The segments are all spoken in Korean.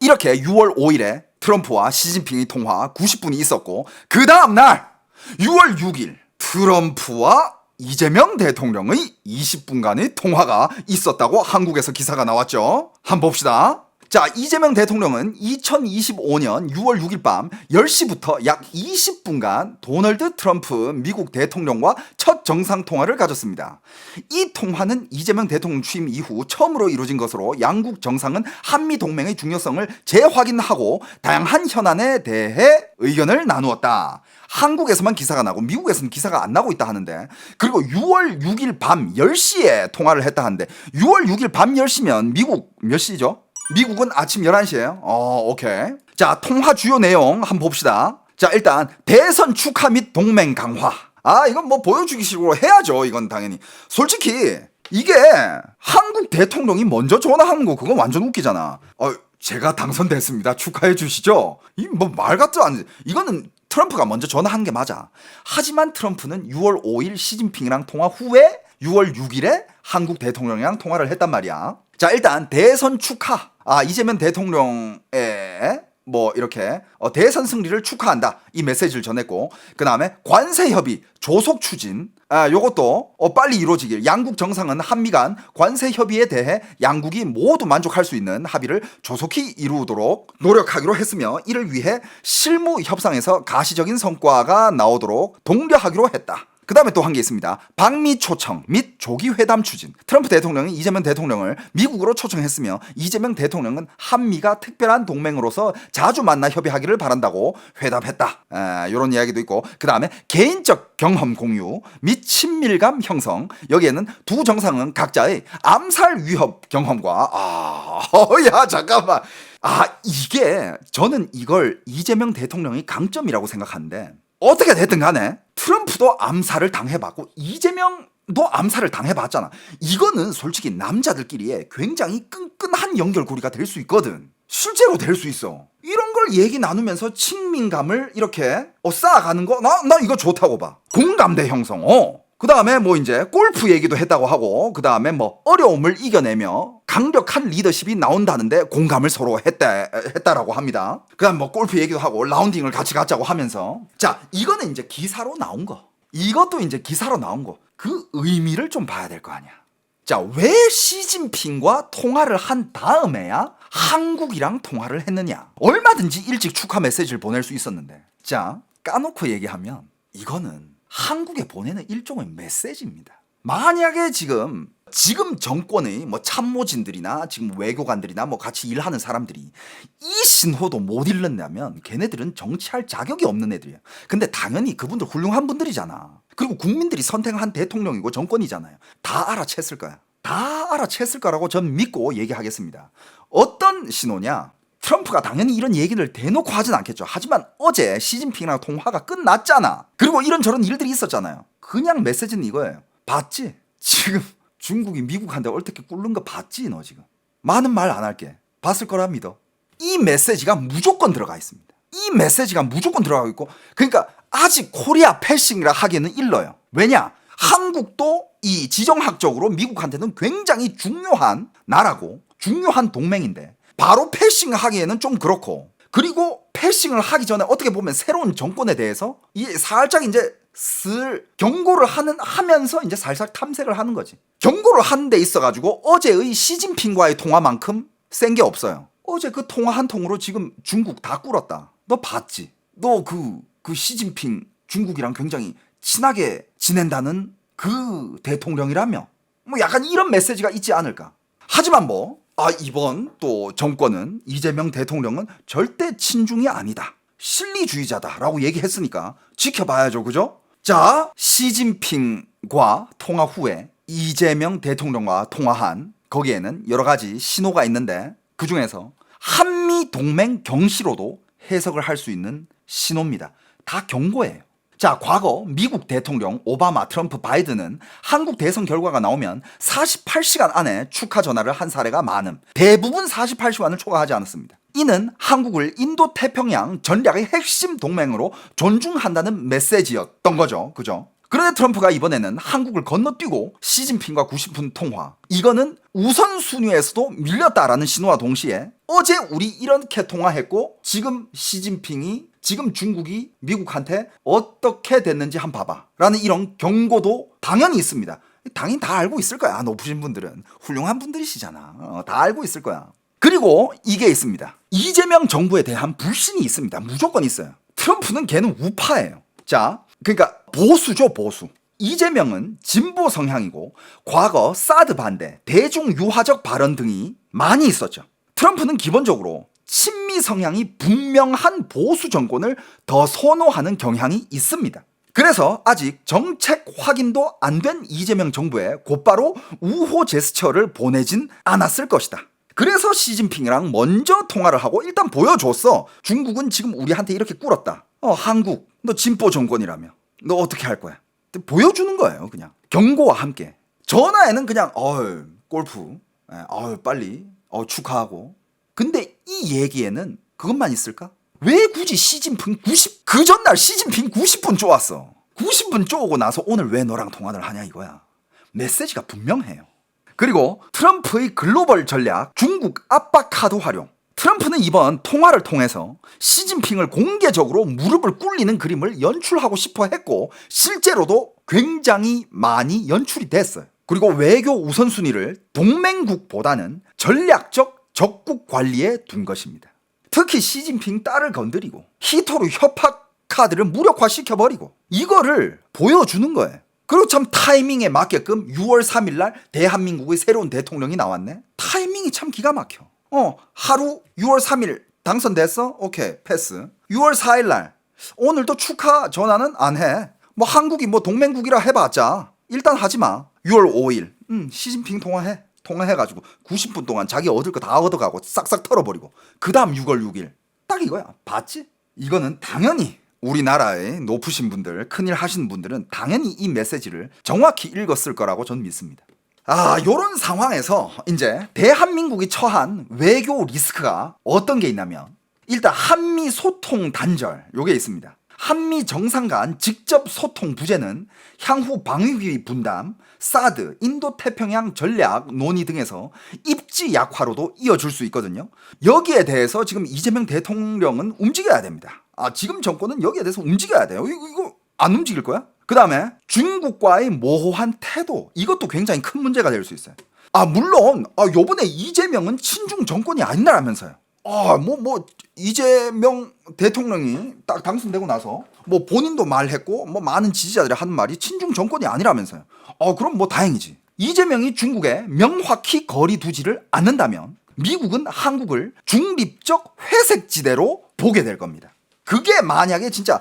이렇게 6월 5일에 트럼프와 시진핑의 통화 90분이 있었고, 그 다음날 6월 6일 트럼프와 이재명 대통령의 20분간의 통화가 있었다고 한국에서 기사가 나왔죠. 한번 봅시다. 자, 이재명 대통령은 2025년 6월 6일 밤 10시부터 약 20분간 도널드 트럼프 미국 대통령과 첫 정상통화를 가졌습니다. 이 통화는 이재명 대통령 취임 이후 처음으로 이루어진 것으로 양국 정상은 한미동맹의 중요성을 재확인하고 다양한 현안에 대해 의견을 나누었다. 한국에서만 기사가 나고 미국에서는 기사가 안 나고 있다 하는데, 그리고 6월 6일 밤 10시에 통화를 했다 하는데, 6월 6일 밤 10시면 미국 몇 시죠? 미국은 아침 11시에요. 오케이. 자, 통화 주요 내용 한번 봅시다. 자, 일단 대선 축하 및 동맹 강화. 이건 뭐 보여주기식으로 해야죠. 이건 당연히. 솔직히 이게 한국 대통령이 먼저 전화하는 거 그건 완전 웃기잖아. 제가 당선됐습니다. 축하해 주시죠. 이 뭐 말 같지도 않지. 이거는 트럼프가 먼저 전화한 게 맞아. 하지만 트럼프는 6월 5일 시진핑이랑 통화 후에 6월 6일에 한국 대통령이랑 통화를 했단 말이야. 자, 일단 대선 축하. 이재명 대통령의 뭐 이렇게 대선 승리를 축하한다, 이 메시지를 전했고, 그 다음에 관세 협의 조속 추진, 요것도 빨리 이루어지길, 양국 정상은 한미 간 관세 협의에 대해 양국이 모두 만족할 수 있는 합의를 조속히 이루도록 노력하기로 했으며, 이를 위해 실무 협상에서 가시적인 성과가 나오도록 독려하기로 했다. 그 다음에 또 한 게 있습니다. 방미 초청 및 조기 회담 추진. 트럼프 대통령이 이재명 대통령을 미국으로 초청했으며, 이재명 대통령은 한미가 특별한 동맹으로서 자주 만나 협의하기를 바란다고 회답했다. 이런 이야기도 있고, 그 다음에 개인적 경험 공유 및 친밀감 형성. 여기에는 두 정상은 각자의 암살 위협 경험과 야 잠깐만. 이게 저는 이걸 이재명 대통령의 강점이라고 생각하는데, 어떻게 됐든 간에 트럼프도 암살을 당해봤고 이재명도 암살을 당해봤잖아. 이거는 솔직히 남자들끼리의 굉장히 끈끈한 연결고리가 될 수 있거든. 실제로 될 수 있어. 이런 걸 얘기 나누면서 친민감을 이렇게 쌓아가는 거, 나 이거 좋다고 봐. 공감대 형성. 그 다음에 뭐 이제 골프 얘기도 했다고 하고, 그 다음에 뭐 어려움을 이겨내며 강력한 리더십이 나온다는데 공감을 서로 했다라고 합니다. 그 다음 뭐 골프 얘기도 하고 라운딩을 같이 갖자고 하면서. 자, 이거는 이제 기사로 나온 거. 이것도 이제 기사로 나온 거. 그 의미를 좀 봐야 될 거 아니야. 자, 왜 시진핑과 통화를 한 다음에야 한국이랑 통화를 했느냐. 얼마든지 일찍 축하 메시지를 보낼 수 있었는데. 자, 까놓고 얘기하면 이거는 한국에 보내는 일종의 메시지입니다. 만약에 지금 정권의 뭐 참모진들이나 지금 외교관들이나 뭐 같이 일하는 사람들이 이 신호도 못 읽는다면 걔네들은 정치할 자격이 없는 애들이야. 근데 당연히 그분들 훌륭한 분들이잖아. 그리고 국민들이 선택한 대통령이고 정권이잖아요. 다 알아챘을 거야. 다 알아챘을 거라고 전 믿고 얘기하겠습니다. 어떤 신호냐? 트럼프가 당연히 이런 얘기를 대놓고 하진 않겠죠. 하지만 어제 시진핑이랑 통화가 끝났잖아. 그리고 이런저런 일들이 있었잖아요. 그냥 메시지는 이거예요. 봤지? 지금 중국이 미국한테 얼떻게 꿇는 거 봤지? 너 지금 많은 말 안 할게. 봤을 거라 믿어. 이 메시지가 무조건 들어가 있습니다. 이 메시지가 무조건 들어가고 있고, 그러니까 아직 코리아 패싱이라 하기에는 일러요. 왜냐? 한국도 이 지정학적으로 미국한테는 굉장히 중요한 나라고 중요한 동맹인데 바로 패싱을 하기에는 좀 그렇고, 그리고 패싱을 하기 전에 어떻게 보면 새로운 정권에 대해서 이 살짝 이제 경고를 하면서 이제 살살 탐색을 하는 거지. 경고를 하는 데 있어가지고 어제의 시진핑과의 통화만큼 센 게 없어요. 어제 그 통화 한 통으로 지금 중국 다 꿇었다. 너 봤지? 너 그 시진핑 중국이랑 굉장히 친하게 지낸다는 그 대통령이라며 뭐 약간 이런 메시지가 있지 않을까. 하지만 뭐 이번 또 정권은 이재명 대통령은 절대 친중이 아니다, 실리주의자다라고 얘기했으니까 지켜봐야죠. 그죠? 자, 시진핑과 통화 후에 이재명 대통령과 통화한 거기에는 여러 가지 신호가 있는데, 그 중에서 한미 동맹 경시로도 해석을 할 수 있는 신호입니다. 다 경고예요. 자, 과거 미국 대통령 오바마, 트럼프, 바이든은 한국 대선 결과가 나오면 48시간 안에 축하 전화를 한 사례가 많음. 대부분 48시간을 초과하지 않았습니다. 이는 한국을 인도태평양 전략의 핵심 동맹으로 존중한다는 메시지였던 거죠. 그죠? 그런데 트럼프가 이번에는 한국을 건너뛰고 시진핑과 90분 통화, 이거는 우선순위에서도 밀렸다라는 신호와 동시에 어제 우리 이렇게 통화했고 지금 시진핑이 지금 중국이 미국한테 어떻게 됐는지 한번 봐봐 라는 이런 경고도 당연히 있습니다. 당연히 다 알고 있을 거야. 높으신 분들은 훌륭한 분들이시잖아. 다 알고 있을 거야. 그리고 이게 있습니다. 이재명 정부에 대한 불신이 있습니다. 무조건 있어요. 트럼프는 걔는 우파예요. 자, 그러니까 보수죠, 보수. 이재명은 진보 성향이고 과거 사드 반대, 대중 유화적 발언 등이 많이 있었죠. 트럼프는 기본적으로 친미 성향이 분명한 보수 정권을 더 선호하는 경향이 있습니다. 그래서 아직 정책 확인도 안 된 이재명 정부에 곧바로 우호 제스처를 보내진 않았을 것이다. 그래서 시진핑이랑 먼저 통화를 하고 일단 보여줬어. 중국은 지금 우리한테 이렇게 꿇었다. 한국, 너 진보 정권이라며. 너 어떻게 할 거야? 보여주는 거예요, 그냥. 경고와 함께. 전화에는 그냥, 골프, 빨리, 축하하고. 근데 이 얘기에는 그것만 있을까? 왜 굳이 시진핑 그 전날 시진핑 90분 쪼았어. 90분 쪼고 나서 오늘 왜 너랑 통화를 하냐 이거야. 메시지가 분명해요. 그리고 트럼프의 글로벌 전략, 중국 압박 카드 활용. 트럼프는 이번 통화를 통해서 시진핑을 공개적으로 무릎을 꿇리는 그림을 연출하고 싶어 했고 실제로도 굉장히 많이 연출이 됐어요. 그리고 외교 우선순위를 동맹국보다는 전략적 적국 관리에 둔 것입니다. 특히 시진핑 딸을 건드리고 히토르 협박 카드를 무력화시켜버리고 이거를 보여주는 거예요. 그리고 참 타이밍에 맞게끔 6월 3일 날 대한민국의 새로운 대통령이 나왔네. 타이밍이 참 기가 막혀. 하루 6월 3일 당선됐어? 오케이, 패스. 6월 4일 날 오늘도 축하 전화는 안 해. 뭐 한국이 뭐 동맹국이라 해봤자 일단 하지 마. 6월 5일 시진핑 통화해. 통화해가지고 90분 동안 자기 얻을 거 다 얻어가고 싹싹 털어버리고 그 다음 6월 6일 딱 이거야. 봤지? 이거는 당연히 우리나라의 높으신 분들, 큰일 하시는 분들은 당연히 이 메시지를 정확히 읽었을 거라고 저는 믿습니다. 요런 상황에서 이제 대한민국이 처한 외교 리스크가 어떤 게 있냐면 일단 한미 소통 단절 요게 있습니다. 한미 정상 간 직접 소통 부재는 향후 방위비 분담, 사드, 인도태평양 전략 논의 등에서 입지 약화로도 이어질 수 있거든요. 여기에 대해서 지금 이재명 대통령은 움직여야 됩니다. 지금 정권은 여기에 대해서 움직여야 돼요. 이거 안 움직일 거야? 그 다음에 중국과의 모호한 태도, 이것도 굉장히 큰 문제가 될 수 있어요. 물론 요번에 이재명은 친중 정권이 아니라면서요. 이재명 대통령이 딱 당선되고 나서 뭐 본인도 말했고 뭐 많은 지지자들이 하는 말이 친중 정권이 아니라면서요. 그럼 뭐 다행이지. 이재명이 중국에 명확히 거리 두지를 않는다면 미국은 한국을 중립적 회색지대로 보게 될 겁니다. 그게 만약에 진짜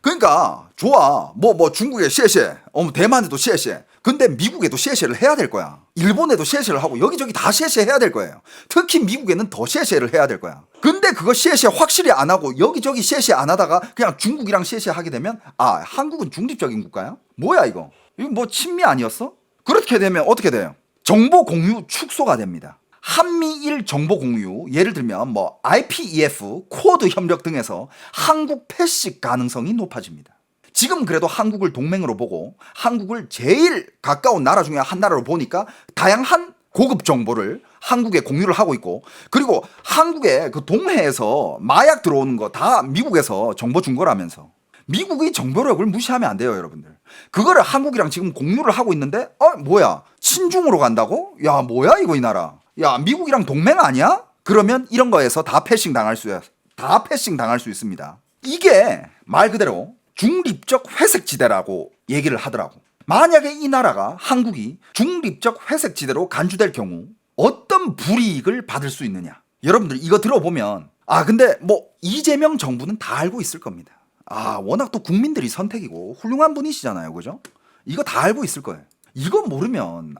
그러니까 좋아 뭐 중국에 셰셰 대만에도 셰셰 근데 미국에도 셰셰를 해야 될 거야. 일본에도 셰셰를 하고 여기저기 다 셰셰 해야 될 거예요. 특히 미국에는 더 셰셰를 해야 될 거야. 근데 그거 셰셰 확실히 안 하고 여기저기 셰셰 안 하다가 그냥 중국이랑 셰셰 하게 되면 한국은 중립적인 국가야? 뭐야 이거 뭐 친미 아니었어? 그렇게 되면 어떻게 돼요? 정보 공유 축소가 됩니다. 한미일 정보 공유, 예를 들면 뭐 IPEF, 쿼드 협력 등에서 한국 패식 가능성이 높아집니다. 지금 그래도 한국을 동맹으로 보고 한국을 제일 가까운 나라 중에 한 나라로 보니까 다양한 고급 정보를 한국에 공유를 하고 있고 그리고 한국의 그 동해에서 마약 들어오는 거 다 미국에서 정보 준 거라면서 미국의 정보력을 무시하면 안 돼요, 여러분들. 그거를 한국이랑 지금 공유를 하고 있는데 뭐야 친중으로 간다고? 야 뭐야 이거 이 나라. 야 미국이랑 동맹 아니야? 그러면 이런 거에서 다 패싱 당할 수 있습니다. 이게 말 그대로 중립적 회색지대라고 얘기를 하더라고. 만약에 이 나라가 한국이 중립적 회색지대로 간주될 경우 어떤 불이익을 받을 수 있느냐. 여러분들 이거 들어보면 근데 뭐 이재명 정부는 다 알고 있을 겁니다. 워낙 또 국민들이 선택이고 훌륭한 분이시잖아요, 그죠? 이거 다 알고 있을 거예요. 이거 모르면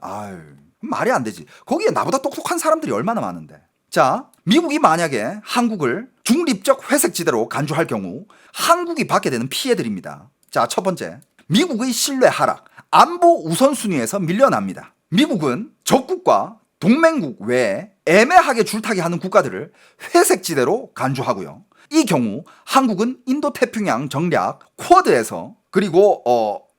말이 안 되지. 거기에 나보다 똑똑한 사람들이 얼마나 많은데. 자, 미국이 만약에 한국을 중립적 회색지대로 간주할 경우 한국이 받게 되는 피해들입니다. 자, 첫 번째, 미국의 신뢰 하락, 안보 우선순위에서 밀려납니다. 미국은 적국과 동맹국 외에 애매하게 줄타기 하는 국가들을 회색지대로 간주하고요. 이 경우 한국은 인도태평양 전략 쿼드에서 그리고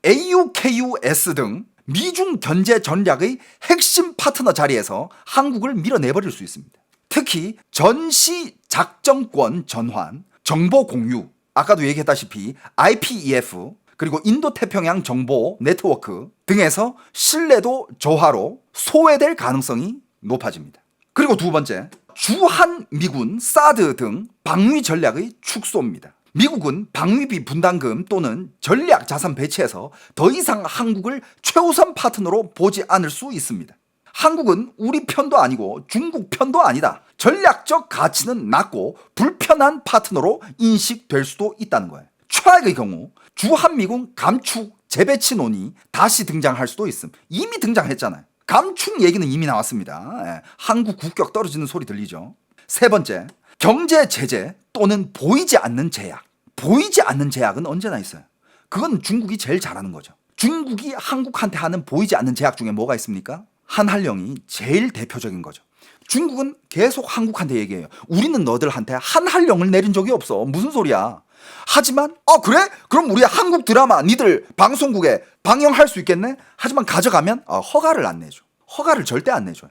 AUKUS 등 미중 견제 전략의 핵심 파트너 자리에서 한국을 밀어내버릴 수 있습니다. 특히 전시 작전권 전환, 정보 공유, 아까도 얘기했다시피 IPEF, 그리고 인도태평양 정보 네트워크 등에서 신뢰도 저하로 소외될 가능성이 높아집니다. 그리고 두 번째, 주한 미군, 사드 등 방위 전략의 축소입니다. 미국은 방위비 분담금 또는 전략 자산 배치에서 더 이상 한국을 최우선 파트너로 보지 않을 수 있습니다. 한국은 우리 편도 아니고 중국 편도 아니다. 전략적 가치는 낮고 불편한 파트너로 인식될 수도 있다는 거예요. 최악의 경우 주한미군 감축 재배치 논의 다시 등장할 수도 있음. 이미 등장했잖아요. 감축 얘기는 이미 나왔습니다. 예, 한국 국격 떨어지는 소리 들리죠. 세 번째, 경제 제재 또는 보이지 않는 제약. 보이지 않는 제약은 언제나 있어요. 그건 중국이 제일 잘하는 거죠. 중국이 한국한테 하는 보이지 않는 제약 중에 뭐가 있습니까? 한한령이 제일 대표적인 거죠. 중국은 계속 한국한테 얘기해요. 우리는 너들한테 한한령을 내린 적이 없어. 무슨 소리야. 하지만 그래? 그럼 우리 한국 드라마 니들 방송국에 방영할 수 있겠네? 하지만 가져가면 허가를 안 내줘. 허가를 절대 안 내줘요.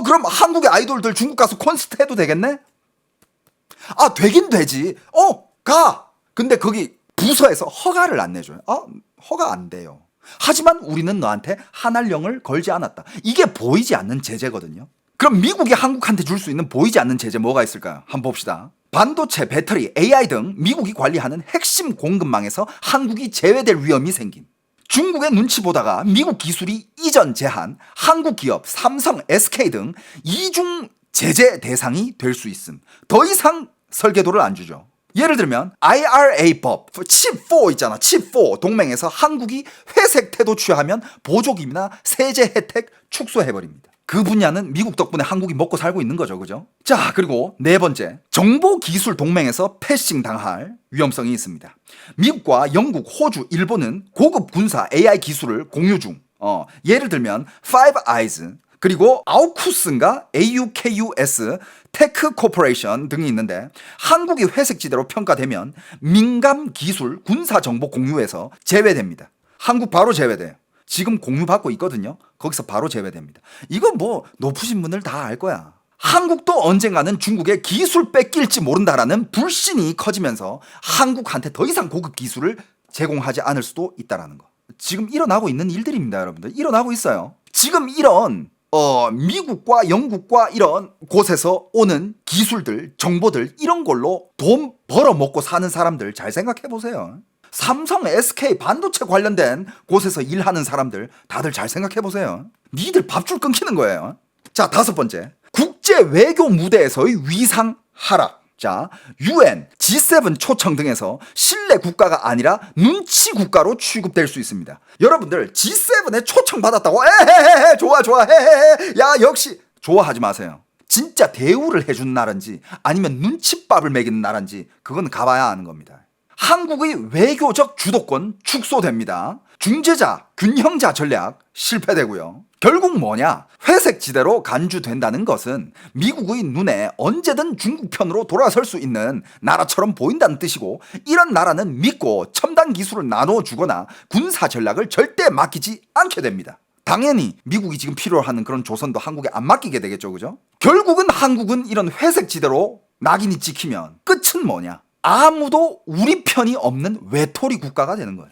그럼 한국의 아이돌들 중국 가서 콘서트 해도 되겠네? 되긴 되지. 가. 근데 거기 부서에서 허가를 안 내줘요. 허가 안 돼요. 하지만 우리는 너한테 한한령을 걸지 않았다. 이게 보이지 않는 제재거든요. 그럼 미국이 한국한테 줄 수 있는 보이지 않는 제재 뭐가 있을까요? 한번 봅시다. 반도체, 배터리, AI 등 미국이 관리하는 핵심 공급망에서 한국이 제외될 위험이 생김. 중국의 눈치 보다가 미국 기술이 이전 제한, 한국 기업, 삼성, SK 등 이중 제재 대상이 될 수 있음. 더 이상 설계도를 안 주죠. 예를 들면 IRA법, 칩4 있잖아. 칩4 동맹에서 한국이 회색 태도 취하면 보조금이나 세제 혜택 축소해버립니다. 그 분야는 미국 덕분에 한국이 먹고 살고 있는 거죠. 그죠? 자, 그리고 네 번째, 정보기술 동맹에서 패싱 당할 위험성이 있습니다. 미국과 영국, 호주, 일본은 고급 군사 AI 기술을 공유 중. 예를 들면 Five Eyes, 그리고 아우쿠스인가 AUKUS, 테크 코퍼레이션 등이 있는데 한국이 회색지대로 평가되면 민감 기술 군사 정보 공유에서 제외됩니다. 한국 바로 제외돼요. 지금 공유받고 있거든요. 거기서 바로 제외됩니다. 이건 뭐 높으신 분들 다 알 거야. 한국도 언젠가는 중국의 기술 뺏길지 모른다라는 불신이 커지면서 한국한테 더 이상 고급 기술을 제공하지 않을 수도 있다는 거. 지금 일어나고 있는 일들입니다, 여러분들. 일어나고 있어요. 지금 이런 미국과 영국과 이런 곳에서 오는 기술들, 정보들 이런 걸로 돈 벌어 먹고 사는 사람들 잘 생각해 보세요. 삼성, SK 반도체 관련된 곳에서 일하는 사람들 다들 잘 생각해 보세요. 니들 밥줄 끊기는 거예요. 자, 다섯 번째, 국제 외교 무대에서의 위상 하락. 자, UN, G7 초청 등에서 신뢰 국가가 아니라 눈치 국가로 취급될 수 있습니다. 여러분들 G7에 초청 받았다고 에헤헤 좋아 헤헤헤 야 역시 좋아하지 마세요. 진짜 대우를 해준 나라인지 아니면 눈칫밥을 먹이는 나라인지 그건 가봐야 아는 겁니다. 한국의 외교적 주도권 축소됩니다. 중재자, 균형자 전략 실패되고요. 결국 뭐냐? 회색지대로 간주된다는 것은 미국의 눈에 언제든 중국 편으로 돌아설 수 있는 나라처럼 보인다는 뜻이고, 이런 나라는 믿고 첨단 기술을 나눠주거나 군사 전략을 절대 맡기지 않게 됩니다. 당연히 미국이 지금 필요로 하는 그런 조선도 한국에 안 맡기게 되겠죠, 그죠? 결국은 한국은 이런 회색지대로 낙인이 찍히면 끝은 뭐냐? 아무도 우리 편이 없는 외톨이 국가가 되는 거예요.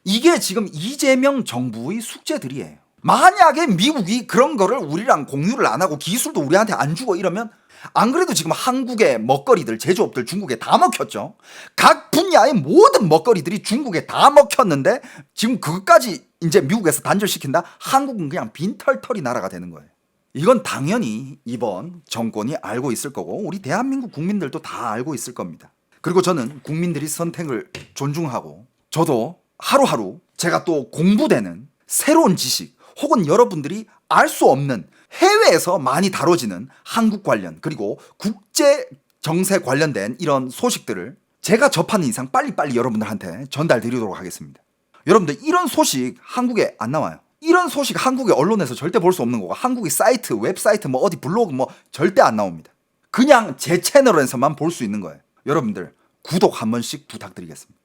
이게 지금 이재명 정부의 숙제들이에요. 만약에 미국이 그런 거를 우리랑 공유를 안 하고 기술도 우리한테 안 주고 이러면, 안 그래도 지금 한국의 먹거리들, 제조업들 중국에 다 먹혔죠. 각 분야의 모든 먹거리들이 중국에 다 먹혔는데 지금 그것까지 이제 미국에서 단절시킨다? 한국은 그냥 빈털터리 나라가 되는 거예요. 이건 당연히 이번 정권이 알고 있을 거고 우리 대한민국 국민들도 다 알고 있을 겁니다. 그리고 저는 국민들이 선택을 존중하고, 저도 하루하루 제가 또 공부되는 새로운 지식 혹은 여러분들이 알 수 없는 해외에서 많이 다뤄지는 한국 관련 그리고 국제 정세 관련된 이런 소식들을 제가 접하는 이상 빨리빨리 여러분들한테 전달드리도록 하겠습니다. 여러분들, 이런 소식 한국에 안 나와요. 이런 소식 한국의 언론에서 절대 볼 수 없는 거고, 한국의 사이트, 웹사이트, 뭐 어디 블로그 뭐 절대 안 나옵니다. 그냥 제 채널에서만 볼 수 있는 거예요. 여러분들 구독 한 번씩 부탁드리겠습니다.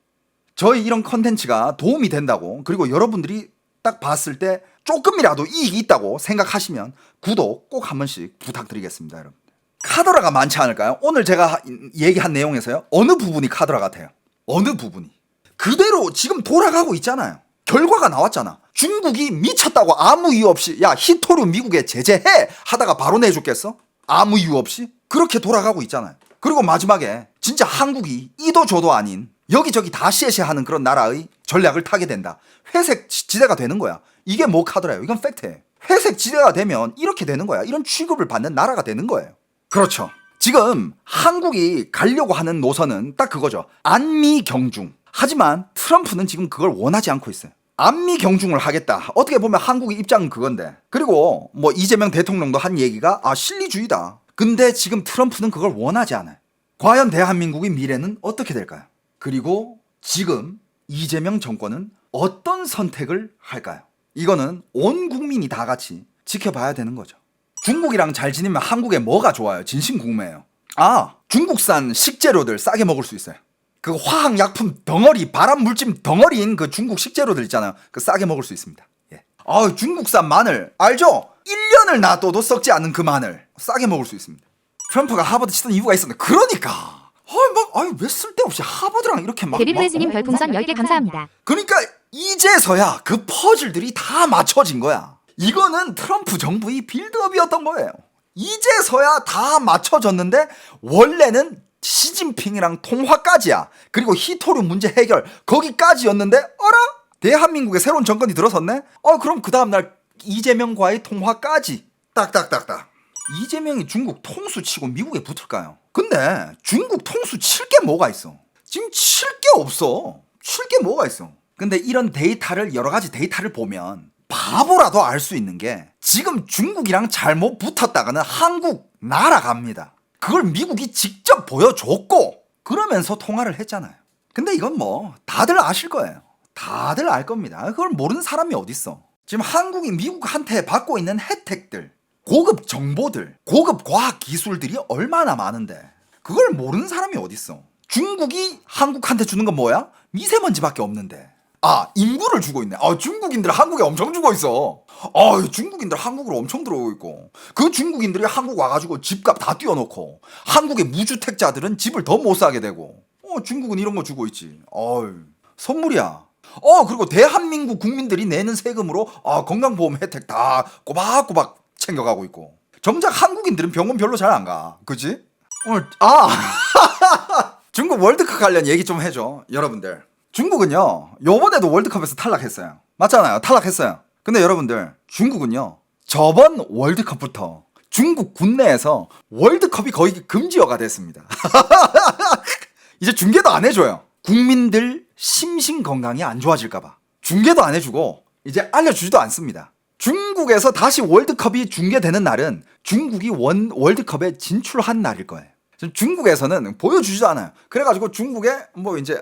저희 이런 컨텐츠가 도움이 된다고, 그리고 여러분들이 딱 봤을 때 조금이라도 이익이 있다고 생각하시면 구독 꼭 한 번씩 부탁드리겠습니다, 여러분. 카더라가 많지 않을까요? 오늘 제가 얘기한 내용에서요, 어느 부분이 카더라 같아요? 어느 부분이? 그대로 지금 돌아가고 있잖아요. 결과가 나왔잖아. 중국이 미쳤다고 아무 이유 없이 야 히토류 미국에 제재해 하다가 바로 내줬겠어? 아무 이유 없이? 그렇게 돌아가고 있잖아요. 그리고 마지막에 진짜 한국이 이도 저도 아닌 여기저기 다 시에시하는 그런 나라의 전략을 타게 된다. 회색 지대가 되는 거야. 이게 뭐 카더라예요? 이건 팩트예요. 회색 지대가 되면 이렇게 되는 거야. 이런 취급을 받는 나라가 되는 거예요. 그렇죠. 지금 한국이 가려고 하는 노선은 딱 그거죠. 안미 경중. 하지만 트럼프는 지금 그걸 원하지 않고 있어요. 안미 경중을 하겠다. 어떻게 보면 한국의 입장은 그건데. 그리고 뭐 이재명 대통령도 한 얘기가 실리주의다. 근데 지금 트럼프는 그걸 원하지 않아요. 과연 대한민국의 미래는 어떻게 될까요? 그리고 지금 이재명 정권은 어떤 선택을 할까요? 이거는 온 국민이 다 같이 지켜봐야 되는 거죠. 중국이랑 잘 지내면 한국에 뭐가 좋아요? 진심 궁금해요. 중국산 식재료들 싸게 먹을 수 있어요. 그 화학약품 덩어리, 발암물질 덩어리인 그 중국 식재료들 있잖아요. 그 싸게 먹을 수 있습니다. 예. 중국산 마늘 알죠? 1년을 놔둬도 썩지 않는 그 마늘 싸게 먹을 수 있습니다. 트럼프가 하버드 치던 이유가 있었는데, 그러니까 왜 쓸데없이 하버드랑 이렇게 막 데뷔브레즈님 별풍선 10개 감사합니다. 그러니까 이제서야 그 퍼즐들이 다 맞춰진 거야. 이거는 트럼프 정부의 빌드업이었던 거예요. 이제서야 다 맞춰졌는데 원래는 시진핑이랑 통화까지야. 그리고 히토류 문제 해결 거기까지였는데 어라? 대한민국에 새로운 정권이 들어섰네? 그럼 그 다음날 이재명과의 통화까지 딱딱딱딱. 이재명이 중국 통수 치고 미국에 붙을까요? 근데 중국 통수 칠 게 뭐가 있어? 지금 칠 게 없어. 칠 게 뭐가 있어? 근데 이런 데이터를, 여러 가지 데이터를 보면 바보라도 알 수 있는 게 지금 중국이랑 잘못 붙었다가는 한국 날아갑니다. 그걸 미국이 직접 보여줬고 그러면서 통화를 했잖아요. 근데 이건 뭐 다들 아실 거예요. 다들 알 겁니다. 그걸 모르는 사람이 어딨어. 지금 한국이 미국한테 받고 있는 혜택들, 고급 정보들, 고급 과학 기술들이 얼마나 많은데 그걸 모르는 사람이 어딨어. 중국이 한국한테 주는 건 뭐야? 미세먼지밖에 없는데. 인구를 주고 있네. 중국인들 한국에 엄청 주고 있어. 중국인들 한국으로 엄청 들어오고 있고, 그 중국인들이 한국 와가지고 집값 다 띄워놓고, 한국의 무주택자들은 집을 더 못 사게 되고, 중국은 이런 거 주고 있지. 선물이야. 그리고 대한민국 국민들이 내는 세금으로 건강보험 혜택 다 꼬박꼬박 챙겨가고 있고, 정작 한국인들은 병원 별로 잘 안 가. 그치? 중국 월드컵 관련 얘기 좀 해줘, 여러분들. 중국은요, 요번에도 월드컵에서 탈락했어요. 맞잖아요. 탈락했어요. 근데 여러분들, 중국은요, 저번 월드컵부터 중국 국내에서 월드컵이 거의 금지어가 됐습니다. 이제 중계도 안 해줘요. 국민들 심신 건강이 안 좋아질까봐. 중계도 안 해주고, 이제 알려주지도 않습니다. 중국에서 다시 월드컵이 중계되는 날은 중국이 월드컵에 진출한 날일 거예요. 중국에서는 보여주지도 않아요. 그래가지고 중국에 뭐 이제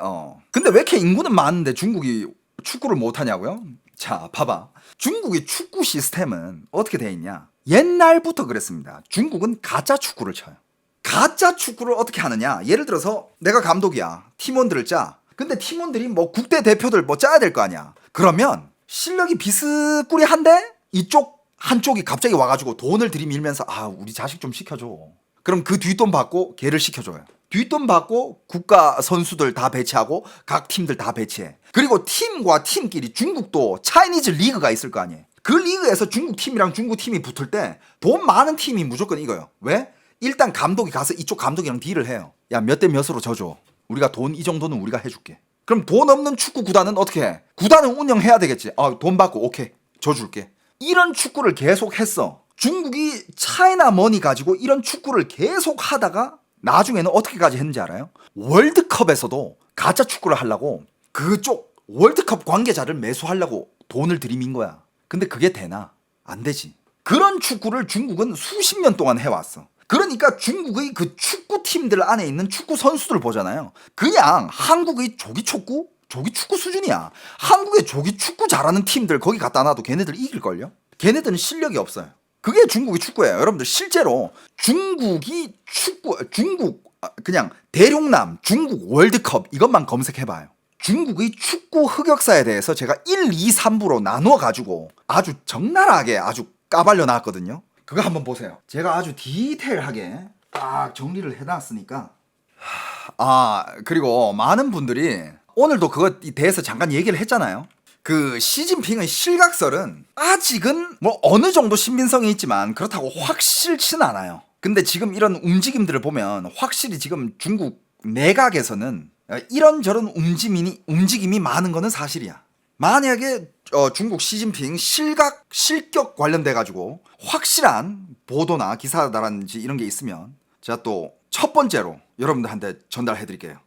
근데 왜 이렇게 인구는 많은데 중국이 축구를 못하냐고요? 자, 봐봐. 중국의 축구 시스템은 어떻게 돼 있냐? 옛날부터 그랬습니다. 중국은 가짜 축구를 쳐요. 가짜 축구를 어떻게 하느냐? 예를 들어서 내가 감독이야. 팀원들을 짜. 근데 팀원들이 뭐 국대 대표들 뭐 짜야 될 거 아니야. 그러면 실력이 비스꾸리한데 이쪽 한쪽이 갑자기 와가지고 돈을 들이밀면서 우리 자식 좀 시켜줘. 그럼 그 뒷돈 받고 걔를 시켜줘요. 뒷돈 받고 국가 선수들 다 배치하고 각 팀들 다 배치해. 그리고 팀과 팀끼리 중국도 차이니즈 리그가 있을 거 아니에요. 그 리그에서 중국 팀이랑 중국 팀이 붙을 때 돈 많은 팀이 무조건 이겨요. 왜? 일단 감독이 가서 이쪽 감독이랑 딜을 해요. 야, 몇 대 몇으로 져줘. 우리가 돈 이 정도는 우리가 해줄게. 그럼 돈 없는 축구 구단은 어떻게 해? 구단은 운영해야 되겠지. 돈 받고 오케이 져줄게. 이런 축구를 계속 했어. 중국이 차이나 머니 가지고 이런 축구를 계속 하다가 나중에는 어떻게까지 했는지 알아요? 월드컵에서도 가짜 축구를 하려고 그쪽 월드컵 관계자를 매수하려고 돈을 들이민 거야. 근데 그게 되나? 안 되지. 그런 축구를 중국은 수십 년 동안 해왔어. 그러니까 중국의 그 축구팀들 안에 있는 축구 선수들 보잖아요. 그냥 한국의 조기축구 수준이야. 한국의 조기축구 잘하는 팀들 거기 갖다 놔도 걔네들 이길걸요? 걔네들은 실력이 없어요. 그게 중국의 축구예요. 여러분들 실제로 중국이 그냥 대륙남 중국 월드컵 이것만 검색해봐요. 중국의 축구 흑역사에 대해서 제가 1, 2, 3부로 나누어 가지고 아주 적나라하게 아주 까발려 놨거든요. 그거 한번 보세요. 제가 아주 디테일하게 딱 정리를 해놨으니까. 그리고 많은 분들이 오늘도 그거에 대해서 잠깐 얘기를 했잖아요. 그 시진핑의 실각설은 아직은 뭐 어느 정도 신빙성이 있지만 그렇다고 확실치는 않아요. 근데 지금 이런 움직임들을 보면 확실히 지금 중국 내각에서는 이런저런 움직임이 많은 거는 사실이야. 만약에 중국 시진핑 실격 관련돼 가지고 확실한 보도나 기사다라든지 이런 게 있으면 제가 또 첫 번째로 여러분들한테 전달해 드릴게요.